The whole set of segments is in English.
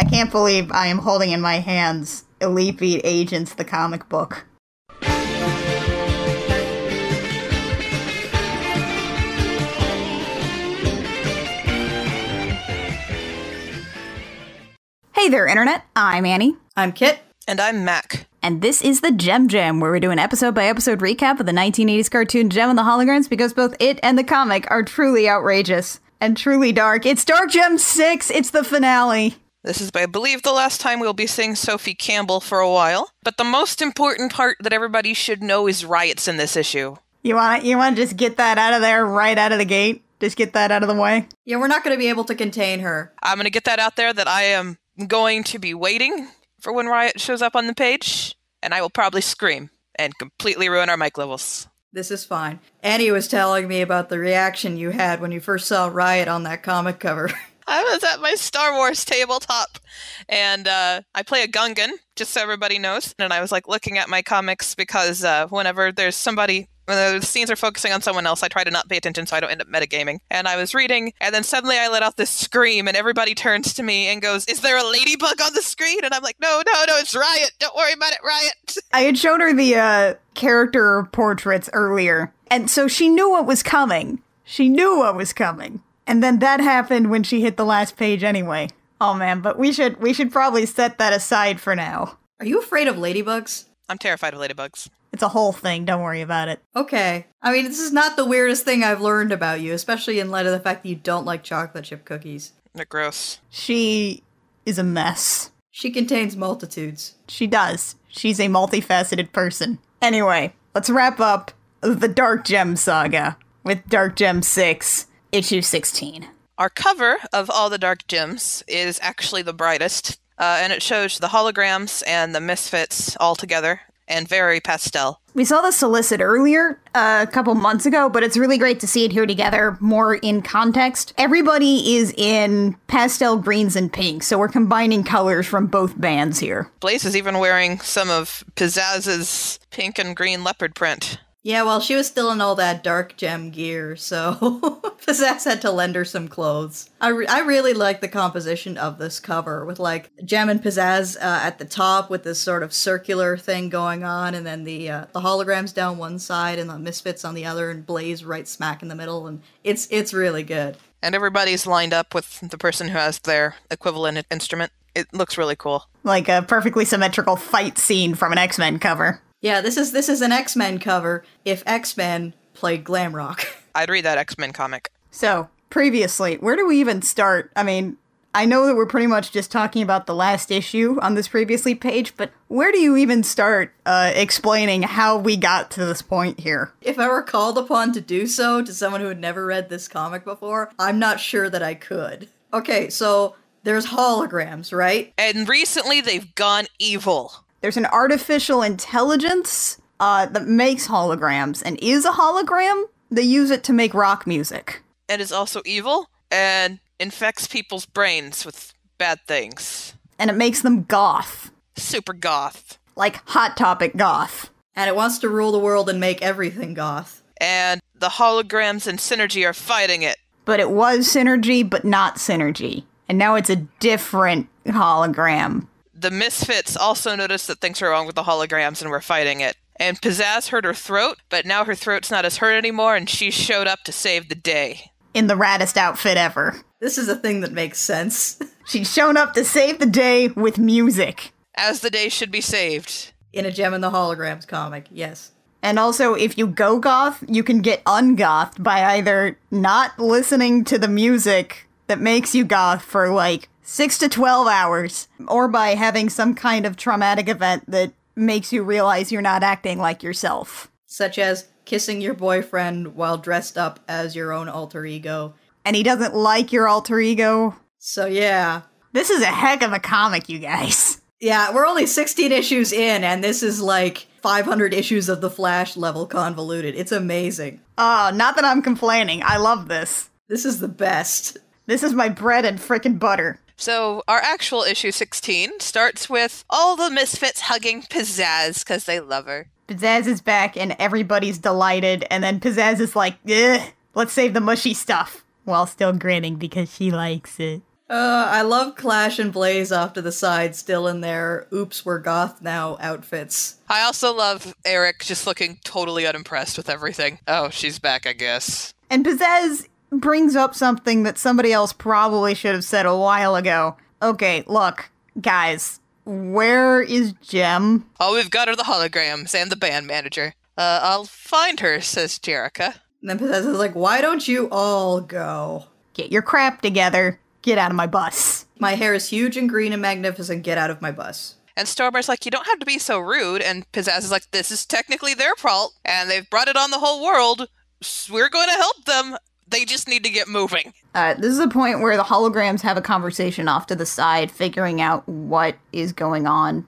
can't believe I am holding in my hands Elite Beat Agents, the comic book. Hey there, Internet. I'm Annie. I'm Kit. And I'm Mac. And this is the Gem Jam, where we do an episode-by-episode recap of the 1980s cartoon Gem and the Holograms, because both it and the comic are truly outrageous and truly dark. It's Dark Gem 6! It's the finale! This is, I believe, the last time we'll be seeing Sophie Campbell for a while. But the most important part that everybody should know is Riot's in this issue. You want to just get that out of there right out of the gate? Just get that out of the way? Yeah, we're not going to be able to contain her. I'm going to get that out there that I am going to be waiting for when Riot shows up on the page, and I will probably scream and completely ruin our mic levels. This is fine. Annie was telling me about the reaction you had when you first saw Riot on that comic cover. I was at my Star Wars tabletop, and I play a Gungan, just so everybody knows, and I was like looking at my comics because whenever there's somebody... when the scenes are focusing on someone else, I try to not pay attention so I don't end up metagaming. And I was reading, and then suddenly I let out this scream, and everybody turns to me and goes, "Is there a ladybug on the screen?" And I'm like, no, it's Riot. Don't worry about it, Riot. I had shown her the character portraits earlier, and so she knew what was coming. And then that happened when she hit the last page anyway. Oh man, but we should probably set that aside for now. Are you afraid of ladybugs? I'm terrified of ladybugs. It's a whole thing, don't worry about it. Okay. I mean, this is not the weirdest thing I've learned about you, especially in light of the fact that you don't like chocolate chip cookies. They're gross. She is a mess. She contains multitudes. She does. She's a multifaceted person. Anyway, let's wrap up the Dark Gem saga with Dark Gem 6, issue 16. Our cover of all the Dark Gems is actually the brightest, and it shows the holograms and the misfits all together. And very pastel. We saw the solicit earlier, a couple months ago, but it's really great to see it here together, more in context. Everybody is in pastel greens and pinks, so we're combining colors from both bands here. Blaze is even wearing some of Pizzazz's pink and green leopard print. Yeah, well, she was still in all that Dark Gem gear, so Pizzazz had to lend her some clothes. I really like the composition of this cover, with, like, Gem and Pizzazz at the top with this sort of circular thing going on, and then the holograms down one side and the Misfits on the other, and Blaze right smack in the middle, and it's really good. And everybody's lined up with the person who has their equivalent instrument. It looks really cool. Like a perfectly symmetrical fight scene from an X-Men cover. Yeah, this is an X-Men cover if X-Men played glam rock. I'd read that X-Men comic. So, previously, where do we even start? I mean, I know that we're pretty much just talking about the last issue on this previously page, but where do you even start explaining how we got to this point here? If I were called upon to do so to someone who had never read this comic before, I'm not sure that I could. Okay, so there's holograms, right? And recently they've gone evil. There's an artificial intelligence that makes holograms and is a hologram. They use it to make rock music. And is also evil and infects people's brains with bad things. And it makes them goth. Super goth. Like Hot Topic goth. And it wants to rule the world and make everything goth. And the holograms and Synergy are fighting it. But it was Synergy, but not Synergy. And now it's a different hologram. The Misfits also noticed that things were wrong with the holograms and were fighting it. And Pizzazz hurt her throat, but now her throat's not as hurt anymore, and she showed up to save the day. In the raddest outfit ever. This is a thing that makes sense. She's shown up to save the day with music. As the day should be saved. In a Gem and the Holograms comic, yes. And also, if you go goth, you can get ungothed by either not listening to the music that makes you goth for, like, 6 to 12 hours, or by having some kind of traumatic event that makes you realize you're not acting like yourself. Such as kissing your boyfriend while dressed up as your own alter ego. And he doesn't like your alter ego. So yeah. This is a heck of a comic, you guys. Yeah, we're only 16 issues in, and this is like 500 issues of The Flash level convoluted. It's amazing. Oh, not that I'm complaining. I love this. This is the best. This is my bread and frickin' butter. So our actual issue 16 starts with all the Misfits hugging Pizzazz because they love her. Pizzazz is back and everybody's delighted, and then Pizzazz is like, ugh, let's save the mushy stuff, while still grinning because she likes it. I love Clash and Blaze off to the side, still in their oops, we're goth now outfits. I also love Eric just looking totally unimpressed with everything. Oh, she's back, I guess. And Pizzazz brings up something that somebody else probably should have said a while ago. Okay, look, guys, where is Jem? Oh, we've got her the holograms and the band manager. I'll find her, says Jerica. And then Pizzazz is like, why don't you all go? Get your crap together. Get out of my bus. My hair is huge and green and magnificent. Get out of my bus. And Stormer's like, you don't have to be so rude. And Pizzazz is like, this is technically their fault, and they've brought it on the whole world. We're going to help them. They just need to get moving. This is a point where the holograms have a conversation off to the side, figuring out what is going on.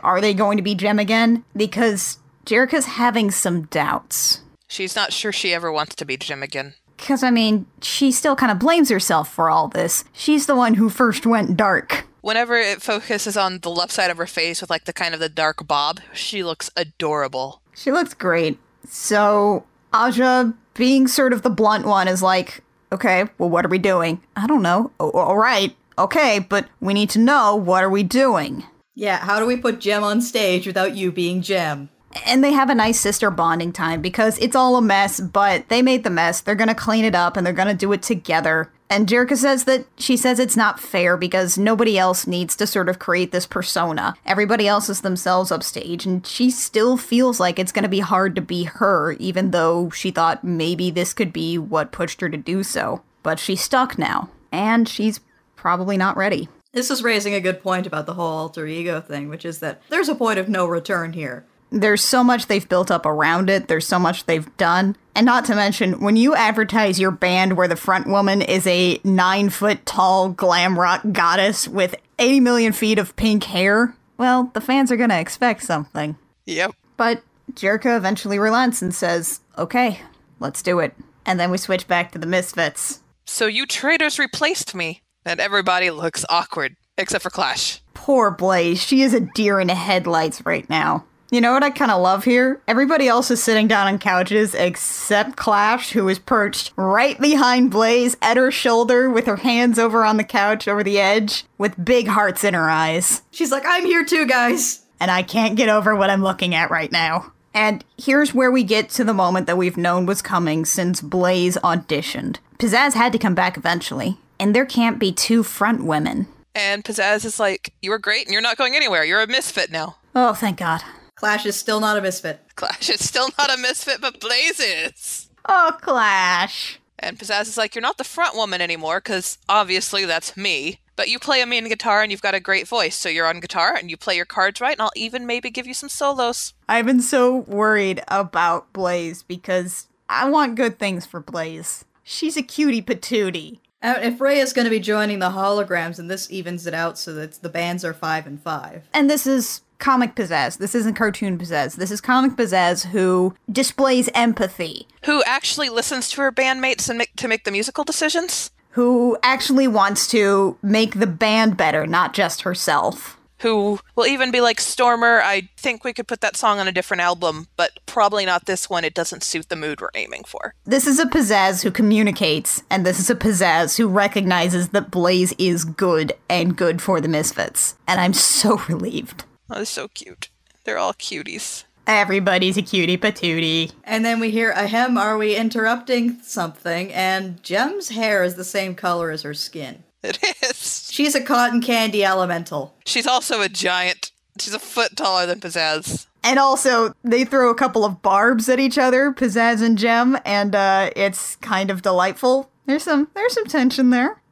Are they going to be Jem again? Because Jerica's having some doubts. She's not sure she ever wants to be Jem again. Because, I mean, she still kind of blames herself for all this. She's the one who first went dark. Whenever it focuses on the left side of her face with, like, the kind of the dark bob, she looks adorable. She looks great. So, Aja, being sort of the blunt one, is like, okay, well, what are we doing? I don't know. All right. Okay, but we need to know, what are we doing? Yeah, how do we put Jem on stage without you being Jem? And they have a nice sister bonding time because it's all a mess, but they made the mess. They're going to clean it up and they're going to do it together. And Jerica says that she says it's not fair because nobody else needs to sort of create this persona. Everybody else is themselves upstage, and she still feels like it's going to be hard to be her, even though she thought maybe this could be what pushed her to do so. But she's stuck now, and she's probably not ready. This is raising a good point about the whole alter ego thing, which is that there's a point of no return here. There's so much they've built up around it. There's so much they've done. And not to mention, when you advertise your band where the front woman is a 9-foot-tall glam rock goddess with 80 million feet of pink hair, well, the fans are gonna expect something. Yep. But Jerica eventually relents and says, okay, let's do it. And then we switch back to the Misfits. So you traitors replaced me. And everybody looks awkward, except for Clash. Poor Blaze. She is a deer in the headlights right now. You know what I kind of love here? Everybody else is sitting down on couches except Clash, who is perched right behind Blaze at her shoulder with her hands over on the couch over the edge with big hearts in her eyes. She's like, I'm here too, guys. And I can't get over what I'm looking at right now. And here's where we get to the moment that we've known was coming since Blaze auditioned. Pizzazz had to come back eventually, and there can't be two front women. And Pizzazz is like, you were great and you're not going anywhere. You're a misfit now. Oh, thank God. Clash is still not a misfit. Clash is still not a misfit, but Blaze is. Oh, Clash. And Pizzazz is like, you're not the front woman anymore, because obviously that's me. But you play a mean guitar and you've got a great voice, so you're on guitar and you play your cards right, and I'll even maybe give you some solos. I've been so worried about Blaze because I want good things for Blaze. She's a cutie patootie. If Ray is going to be joining the holograms, and this evens it out so that the bands are 5 and 5. And this is comic Pizzazz. This isn't cartoon Pizzazz. This is comic Pizzazz who displays empathy. Who actually listens to her bandmates and to make the musical decisions. Who actually wants to make the band better, not just herself. Who will even be like, Stormer, I think we could put that song on a different album, but probably not this one. It doesn't suit the mood we're aiming for. This is a Pizzazz who communicates, and this is a Pizzazz who recognizes that Blaze is good and good for the Misfits. And I'm so relieved. Oh, they're so cute. They're all cuties. Everybody's a cutie patootie. And then we hear, ahem, are we interrupting something? And Jem's hair is the same color as her skin. It is. She's a cotton candy elemental. She's also a giant. She's a foot taller than Pizzazz. And also, they throw a couple of barbs at each other, Pizzazz and Jem, and it's kind of delightful. There's some tension there.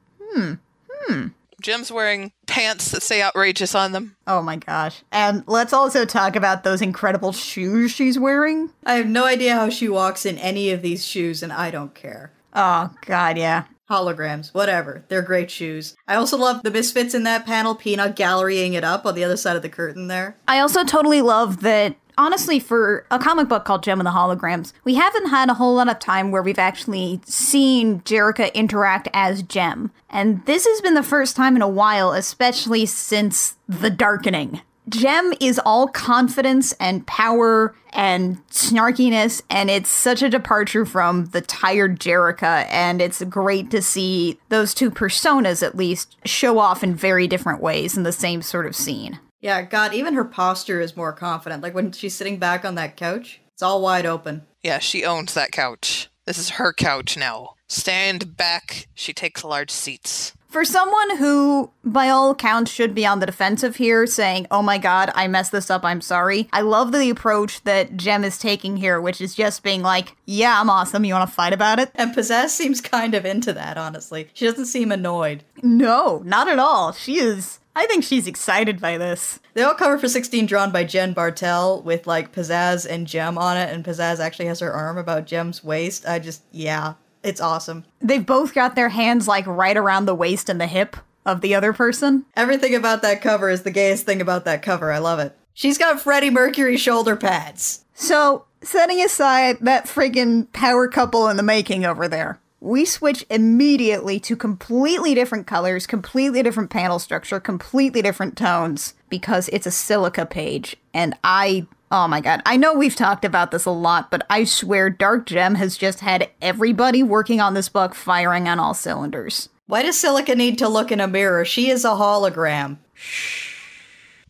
Jem's wearing pants that say outrageous on them. Oh my gosh. And let's also talk about those incredible shoes she's wearing. I have no idea how she walks in any of these shoes, and I don't care. Oh god, yeah. Holograms, whatever. They're great shoes. I also love the Misfits in that panel, Peanut gallerying it up on the other side of the curtain there. I also totally love that, honestly, for a comic book called Jem and the Holograms, we haven't had a whole lot of time where we've actually seen Jerica interact as Jem. And this has been the first time in a while, especially since The Darkening, Jem is all confidence and power and snarkiness, and it's such a departure from the tired Jerica, and it's great to see those two personas, at least, show off in very different ways in the same sort of scene. Yeah, God, even her posture is more confident. Like when she's sitting back on that couch, it's all wide open. Yeah, she owns that couch. This is her couch now. Stand back. She takes large seats. For someone who, by all accounts, should be on the defensive here, saying, oh my god, I messed this up, I'm sorry, I love the approach that Jem is taking here, which is just being like, yeah, I'm awesome, you want to fight about it? And Pizzazz seems kind of into that, honestly. She doesn't seem annoyed. No, not at all. I think she's excited by this. The old cover for 16 drawn by Jen Bartel with, like, Pizzazz and Jem on it, and Pizzazz actually has her arm about Jem's waist. Yeah. It's awesome. They've both got their hands, like, right around the waist and the hip of the other person. Everything about that cover is the gayest thing about that cover. I love it. She's got Freddie Mercury shoulder pads. So, setting aside that friggin' power couple in the making over there, we switch immediately to completely different colors, completely different panel structure, completely different tones, because it's a Silica page, and oh my god, I know we've talked about this a lot, but I swear Dark Jem has just had everybody working on this book firing on all cylinders. Why does Silica need to look in a mirror? She is a hologram.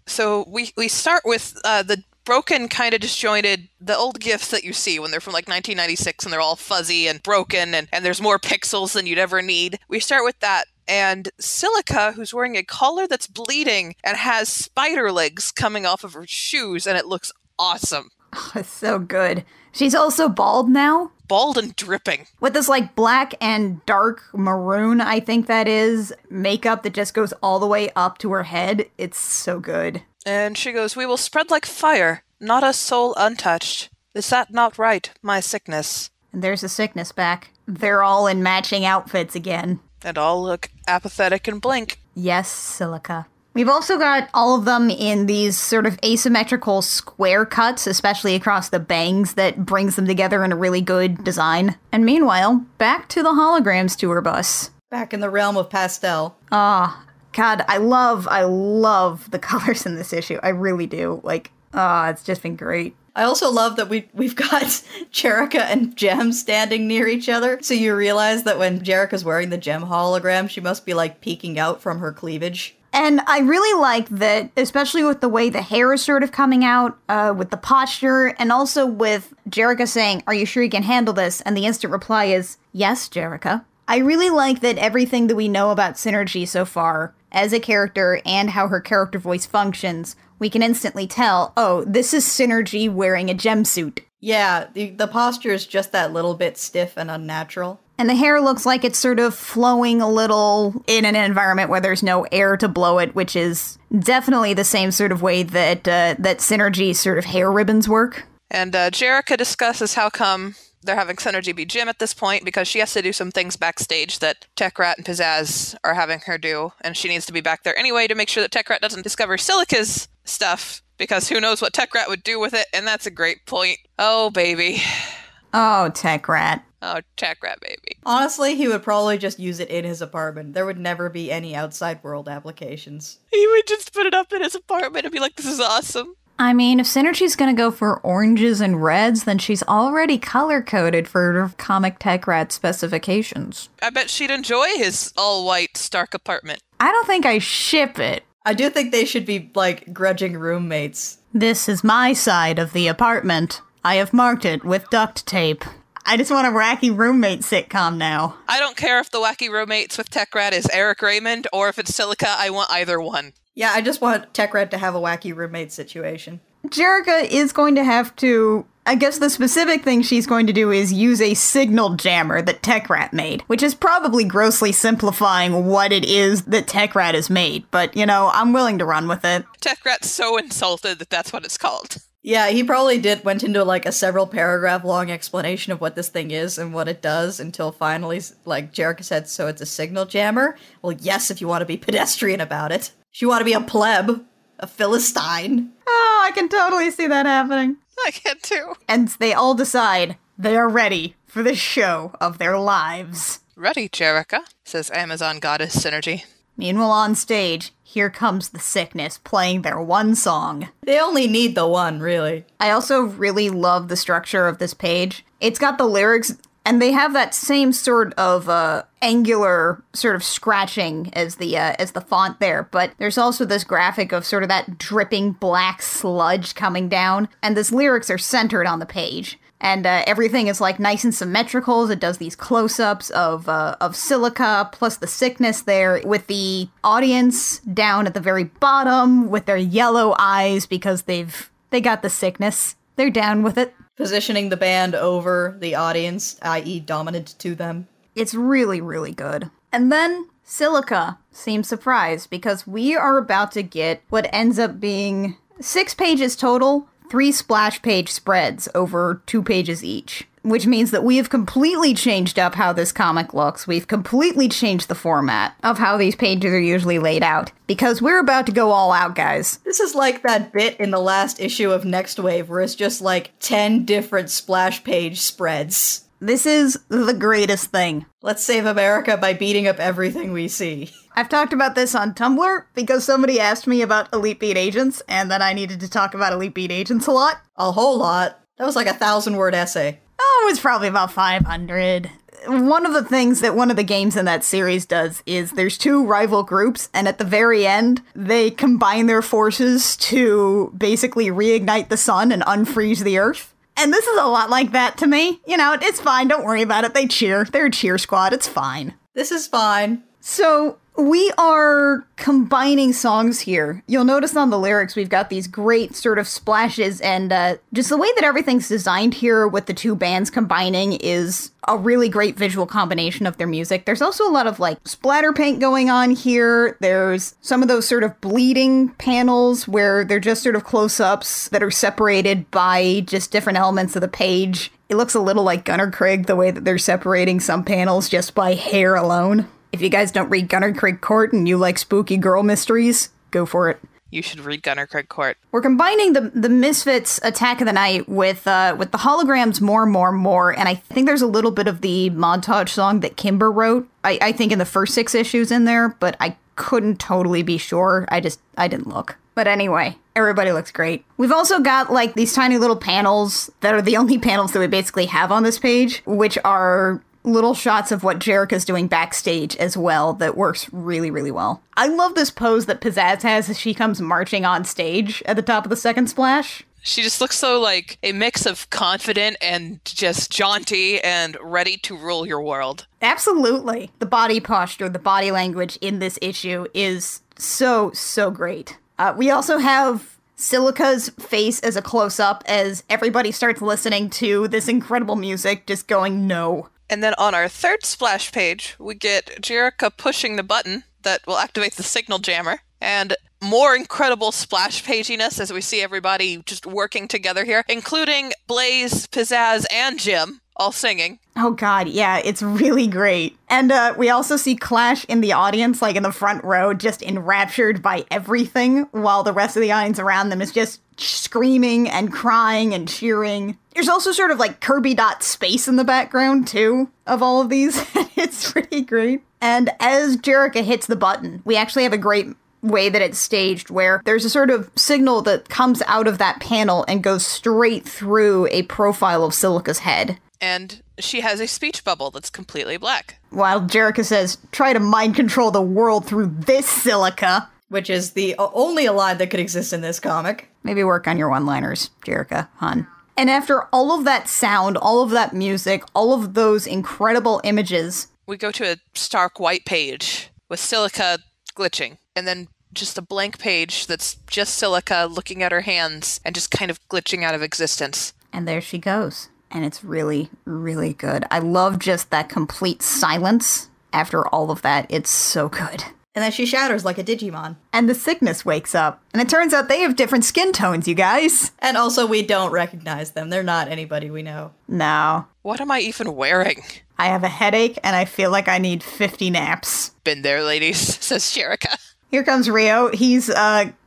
So we start with the broken, kind of disjointed, the old GIFs that you see when they're from like 1996 and they're all fuzzy and broken and there's more pixels than you'd ever need. We start with that. And Silica, who's wearing a collar that's bleeding and has spider legs coming off of her shoes, and it looks awesome. Oh, it's so good. She's also bald now. Bald and dripping. With this, like, black and dark maroon, I think that is, makeup that just goes all the way up to her head. It's so good. And she goes, "We will spread like fire, not a soul untouched. Is that not right, my sickness?" And there's the sickness back. They're all in matching outfits again. And all look apathetic and blink. Yes, Silica. We've also got all of them in these sort of asymmetrical square cuts, especially across the bangs, that brings them together in a really good design. And meanwhile, back to the Holograms tour bus. Back in the realm of pastel. God, I love the colors in this issue. I really do. It's just been great. I also love that we've got Jerica and Jem standing near each other. So you realize that when Jerica's wearing the Jem hologram, she must be, like, peeking out from her cleavage. And I really like that, especially with the way the hair is sort of coming out, with the posture, and also with Jerica saying, "Are you sure you can handle this?" And the instant reply is, "Yes, Jerica." I really like that everything that we know about Synergy so far, as a character and how her character voice functions, we can instantly tell, oh, this is Synergy wearing a Jem suit. Yeah, the posture is just that little bit stiff and unnatural. And the hair looks like it's sort of flowing a little in an environment where there's no air to blow it, which is definitely the same sort of way that that Synergy's sort of hair ribbons work. And Jerica discusses how come they're having Synergy be Jim at this point, because she has to do some things backstage that Tech Rat and Pizzazz are having her do, and she needs to be back there anyway to make sure that Tech Rat doesn't discover Silica's stuff, because who knows what Tech Rat would do with it, and that's a great point. Oh, baby. Oh, Tech Rat. Oh, Tech Rat, baby. Honestly, he would probably just use it in his apartment. There would never be any outside world applications. He would just put it up in his apartment and be like, this is awesome. I mean, if Synergy's gonna go for oranges and reds, then she's already color-coded for comic Tech Rat specifications. I bet she'd enjoy his all-white Stark apartment. I don't think I ship it. I do think they should be, like, grudging roommates. This is my side of the apartment. I have marked it with duct tape. I just want a wacky roommate sitcom now. I don't care if the wacky roommates with Tech Rat is Eric Raymond or if it's Silica. I want either one. Yeah, I just want Tech Rat to have a wacky roommate situation. Jerica is going to have to... I guess the specific thing she's going to do is use a signal jammer that Tech Rat made, which is probably grossly simplifying what it is that Tech Rat has made, but, you know, I'm willing to run with it. Tech Rat's so insulted that that's what it's called. Yeah, he probably went into, like, a several paragraph long explanation of what this thing is and what it does until finally, like, Jerica said, so it's a signal jammer? Well, yes, if you want to be pedestrian about it. If you want to be a pleb, a Philistine. Oh, I can totally see that happening. I can too. And they all decide they are ready for the show of their lives. Ready, Jerica, says Amazon goddess Synergy. Meanwhile, on stage, here comes the Sickness playing their one song. They only need the one, really. I also really love the structure of this page. It's got the lyrics, and they have that same sort of angular sort of scratching as the font there, but there's also this graphic of sort of that dripping black sludge coming down, and these lyrics are centered on the page. And everything is like nice and symmetrical. It does these close-ups of Silica, plus the Sickness there, with the audience down at the very bottom with their yellow eyes because they got the Sickness. They're down with it. Positioning the band over the audience, i.e. dominant to them. It's really, really good. And then Silica seems surprised because we are about to get what ends up being 6 pages total, 3 splash page spreads over 2 pages each, which means that we have completely changed up how this comic looks. We've completely changed the format of how these pages are usually laid out, because we're about to go all out, guys. This is like that bit in the last issue of Next Wave where it's just like 10 different splash page spreads. This is the greatest thing. Let's save America by beating up everything we see. I've talked about this on Tumblr because somebody asked me about Elite Beat Agents, and then I needed to talk about Elite Beat Agents a lot. A whole lot. That was like a 1,000-word essay. Oh, it was probably about 500. One of the things that one of the games in that series does is there's 2 rival groups, and at the very end, they combine their forces to basically reignite the sun and unfreeze the earth. And this is a lot like that to me. You know, it's fine, don't worry about it. They cheer. They're a cheer squad, it's fine. This is fine. So, we are combining songs here. You'll notice on the lyrics we've got these great sort of splashes, and just the way that everything's designed here with the 2 bands combining is a really great visual combination of their music. There's also a lot of like splatter paint going on here. There's some of those sort of bleeding panels where they're just sort of close-ups that are separated by just different elements of the page. It looks a little like Gunnar Craig, the way that they're separating some panels just by hair alone. If you guys don't read Gunnar Craig Court and you like spooky girl mysteries, go for it. You should read Gunnar Craig Court. We're combining the Misfits Attack of the Night with the Holograms More, and I think there's a little bit of the montage song that Kimber wrote. I think in the first 6 issues in there, but I couldn't totally be sure. I didn't look. But anyway, everybody looks great. We've also got like these tiny little panels that are the only panels that we basically have on this page, which are little shots of what Jerrica's doing backstage as well that works really, really well. I love this pose that Pizzazz has as she comes marching on stage at the top of the second splash. She just looks so like a mix of confident and just jaunty and ready to rule your world. Absolutely. The body posture, the body language in this issue is so, so great. We also have Silica's face as a close-up as everybody starts listening to this incredible music, just going, no. And then on our 3rd splash page, we get Jerrica pushing the button that will activate the signal jammer, and more incredible splash paginess as we see everybody just working together here, including Blaze, Pizzazz, and Jim all singing. Oh god, yeah, it's really great. And we also see Clash in the audience, like in the front row, just enraptured by everything, while the rest of the audience around them is just screaming and crying and cheering. There's also sort of like Kirby dot space in the background, too, of all of these. It's pretty great. And as Jerrica hits the button, we actually have a great way that it's staged where there's a sort of signal that comes out of that panel and goes straight through a profile of Silica's head. And she has a speech bubble that's completely black. While Jerrica says, try to mind control the world through this Silica. Which is the only line that could exist in this comic. Maybe work on your one-liners, Jerrica, hon. And after all of that sound, all of that music, all of those incredible images, we go to a stark white page with Silica glitching, and then just a blank page that's just Silica looking at her hands and just kind of glitching out of existence. And there she goes. And it's really, really good. I love just that complete silence after all of that. It's so good. And then she shatters like a Digimon. And the Sickness wakes up. And it turns out they have different skin tones, you guys. And also we don't recognize them. They're not anybody we know. No. What am I even wearing? I have a headache and I feel like I need 50 naps. Been there, ladies, says Jerrica. Here comes Rio. He's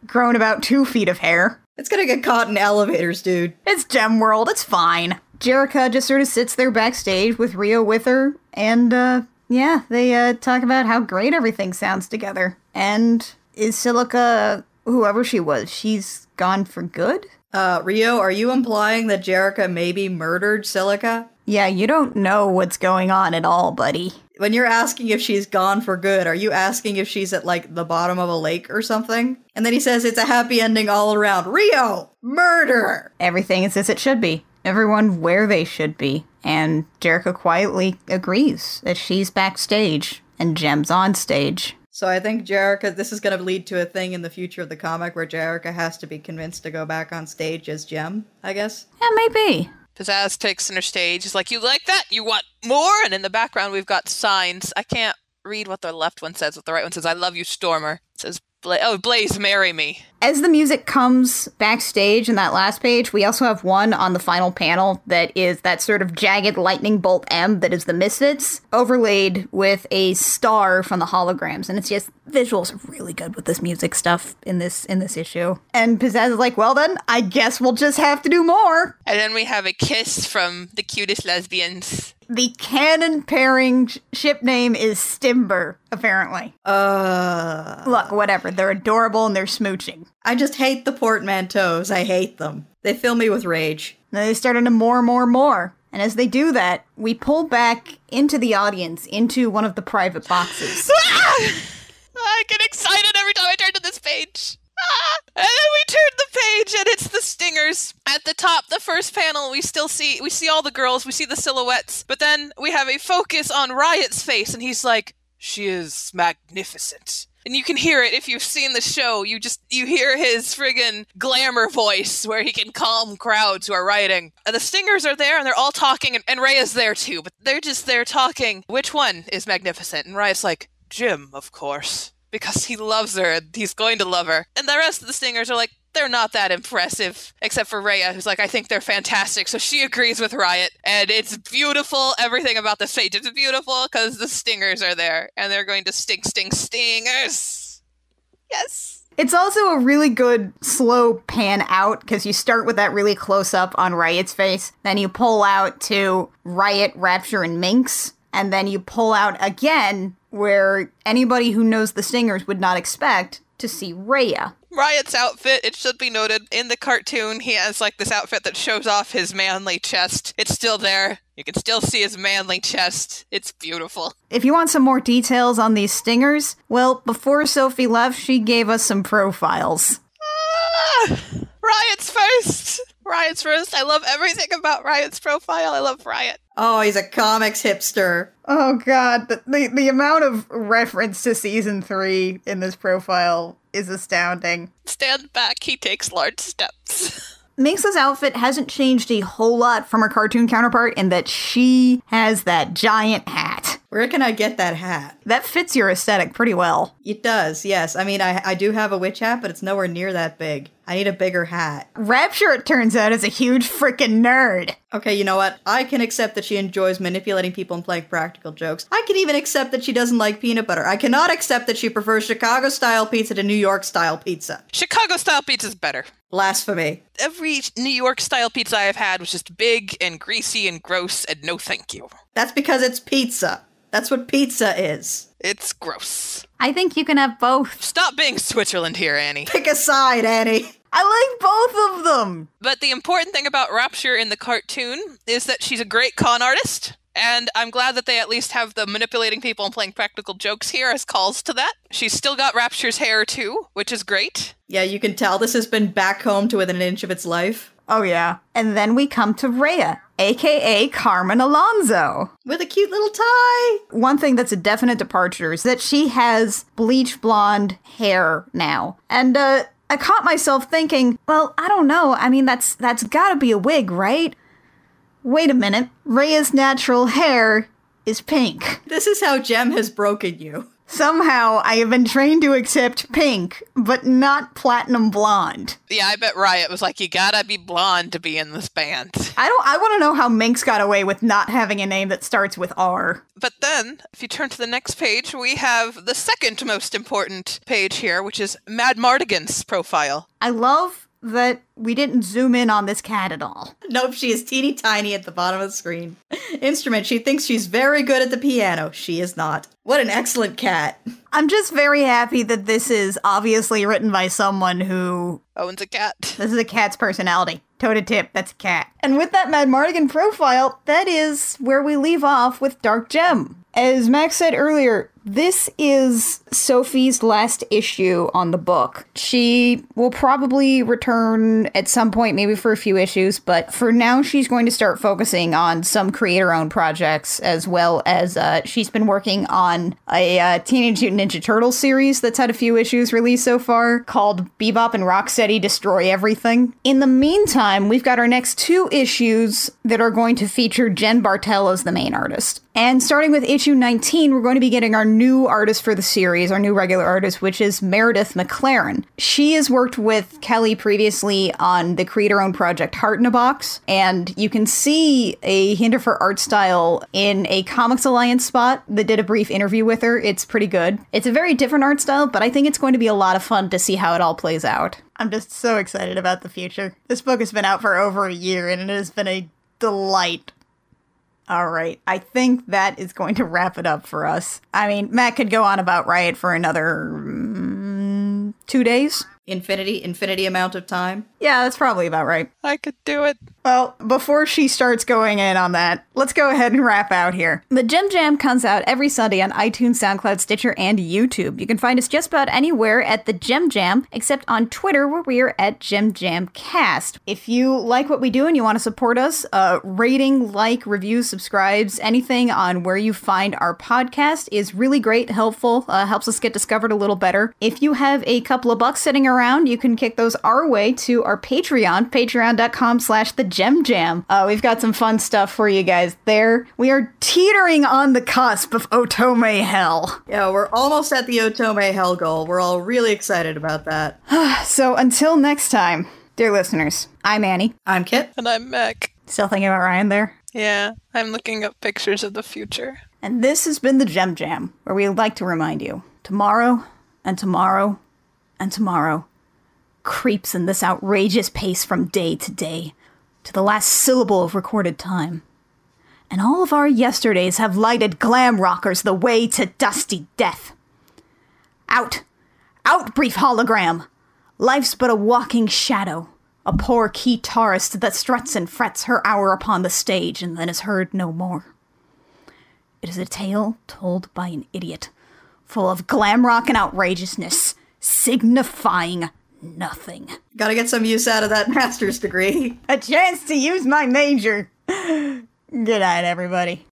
grown about 2 feet of hair. It's gonna get caught in elevators, dude. It's Gem World. It's fine. Jerrica just sort of sits there backstage with Rio with her, and Yeah, they talk about how great everything sounds together. And is Silica, whoever she was, she's gone for good? Rio, are you implying that Jerica maybe murdered Silica? Yeah, you don't know what's going on at all, buddy. When you're asking if she's gone for good, are you asking if she's at, like, the bottom of a lake or something? And then he says it's a happy ending all around. Rio! Murder! Everything is as it should be. Everyone where they should be. And Jerica quietly agrees that she's backstage and Jem's on stage. So I think Jerica, this is going to lead to a thing in the future of the comic where Jerica has to be convinced to go back on stage as Jem, I guess. Yeah, maybe. Pizzazz takes center stage. He's like, you like that? You want more? And in the background, we've got signs. I can't read what the left one says. What the right one says, I love you, Stormer. It says, Blaze, marry me. As the music comes backstage in that last page, we also have one on the final panel that is that sort of jagged lightning bolt M that is the Misfits, overlaid with a star from the Holograms. And it's just, visuals are really good with this music stuff in this issue. And Pizzazz is like, well then, I guess we'll just have to do more. And then we have a kiss from the cutest lesbians. The canon pairing ship name is Stimber, apparently. Look, whatever. They're adorable and they're smooching. I just hate the portmanteaus. I hate them. They fill me with rage. They start into more. And as they do that, we pull back into the audience, into one of the private boxes. I get excited every time I turn to this page. And then we turn the page and it's the Stingers. At the top, the first panel, we see all the girls, we see the silhouettes, but then we have a focus on Riot's face and he's like, she is magnificent. And you can hear it if you've seen the show. You hear his friggin' glamour voice where he can calm crowds who are rioting. And the Stingers are there and they're all talking and Rhea's there too, but they're just there talking. Which one is magnificent? And Riot's like, Jim, of course. Because he loves her and he's going to love her. And the rest of the Stingers are like, they're not that impressive. Except for Rhea, who's like, I think they're fantastic. So she agrees with Riot. And it's beautiful. Everything about this page is beautiful because the Stingers are there. And they're going to stingers. Yes. It's also a really good slow pan out because you start with that really close up on Riot's face. Then you pull out to Riot, Rapture, and Minx. And then you pull out again where anybody who knows the Stingers would not expect to see Rhea. Riot's outfit, it should be noted, in the cartoon, he has like this outfit that shows off his manly chest. It's still there. You can still see his manly chest. It's beautiful. If you want some more details on these Stingers, well, before Sophie left, she gave us some profiles. Riot's first. Riot's first. I love everything about Riot's profile. I love Riot. Oh, he's a comics hipster. Oh god, the amount of reference to season 3 in this profile is astounding. Stand back, he takes large steps. Minx's outfit hasn't changed a whole lot from her cartoon counterpart in that she has that giant hat. Where can I get that hat? That fits your aesthetic pretty well. It does, yes. I mean, I do have a witch hat, but it's nowhere near that big. I need a bigger hat. Rapture, it turns out, is a huge frickin' nerd. Okay, you know what? I can accept that she enjoys manipulating people and playing practical jokes. I can even accept that she doesn't like peanut butter. I cannot accept that she prefers Chicago-style pizza to New York-style pizza. Chicago-style pizza's better. Blasphemy. Every New York-style pizza I have had was just big and greasy and gross and no thank you. That's because it's pizza. That's what pizza is. It's gross. I think you can have both. Stop being Switzerland here, Annie. Pick a side, Annie. I like both of them. But the important thing about Rapture in the cartoon is that she's a great con artist. And I'm glad that they at least have the manipulating people and playing practical jokes here as calls to that. She's still got Rapture's hair too, which is great. Yeah, you can tell this has been back home to within an inch of its life. Oh yeah. And then we come to Rhea, aka Carmen Alonso. With a cute little tie. One thing that's a definite departure is that she has bleach blonde hair now. And I caught myself thinking, well, I don't know. I mean, that's gotta be a wig, right? Wait a minute. Rhea's natural hair is pink. This is how Jem has broken you. Somehow, I have been trained to accept pink, but not platinum blonde. Yeah, I bet Riot was like, you gotta be blonde to be in this band. I want to know how Minx got away with not having a name that starts with R. But then, if you turn to the next page, we have the second most important page here, which is Mad Mardigan's profile. I love that we didn't zoom in on this cat at all. Nope, she is teeny tiny at the bottom of the screen. Instrument, she thinks she's very good at the piano. She is not. What an excellent cat. I'm just very happy that this is obviously written by someone who Owns a cat. This is a cat's personality. Toe to tip, that's a cat. And with that Mad Mardigan profile, that is where we leave off with Dark Gem. As Max said earlier, this is Sophie's last issue on the book. She will probably return at some point, maybe for a few issues, but for now she's going to start focusing on some creator-owned projects, as well as she's been working on a Teenage Mutant Ninja Turtles series that's had a few issues released so far, called Bebop and Rocksteady Destroy Everything. In the meantime, we've got our next 2 issues that are going to feature Jen Bartel as the main artist. And starting with issue 19, we're going to be getting our new artist for the series, our new regular artist, which is Meredith McLaren. She has worked with Kelly previously on the creator-owned project Heart in a Box, and you can see a hint of her art style in a Comics Alliance spot that did a brief interview with her. It's pretty good. It's a very different art style, but I think it's going to be a lot of fun to see how it all plays out. I'm just so excited about the future. This book has been out for over a year, and it has been a delight. All right, I think that is going to wrap it up for us. I mean, Matt could go on about Riot for another 2 days. Infinity amount of time. Yeah, that's probably about right. I could do it. Well, before she starts going in on that, let's go ahead and wrap out here. The Gem Jam comes out every Sunday on iTunes, SoundCloud, Stitcher, and YouTube. You can find us just about anywhere at the Gem Jam, except on Twitter, where we are at Gem Jam Cast. If you like what we do and you want to support us, rating, like, reviews, subscribes, anything on where you find our podcast is really great, helpful, helps us get discovered a little better. If you have a couple of bucks sitting around, you can kick those our way to our Patreon, patreon.com/thegem-jam. We've got some fun stuff for you guys there. We are teetering on the cusp of Otome Hell. Yeah, we're almost at the Otome Hell goal. We're all really excited about that. So until next time, dear listeners, I'm Annie. I'm Kit. And I'm Meg. Still thinking about Ryan there? Yeah, I'm looking up pictures of the future. And this has been the Gem Jam, where we would like to remind you, tomorrow, and tomorrow, and tomorrow creeps in this outrageous pace from day to day, to the last syllable of recorded time. And all of our yesterdays have lighted glam rockers the way to dusty death. Out! Out, brief hologram! Life's but a walking shadow, a poor guitarist that struts and frets her hour upon the stage and then is heard no more. It is a tale told by an idiot, full of glam rock and outrageousness, signifying nothing. Gotta get some use out of that master's degree. A chance to use my major. Good night, everybody.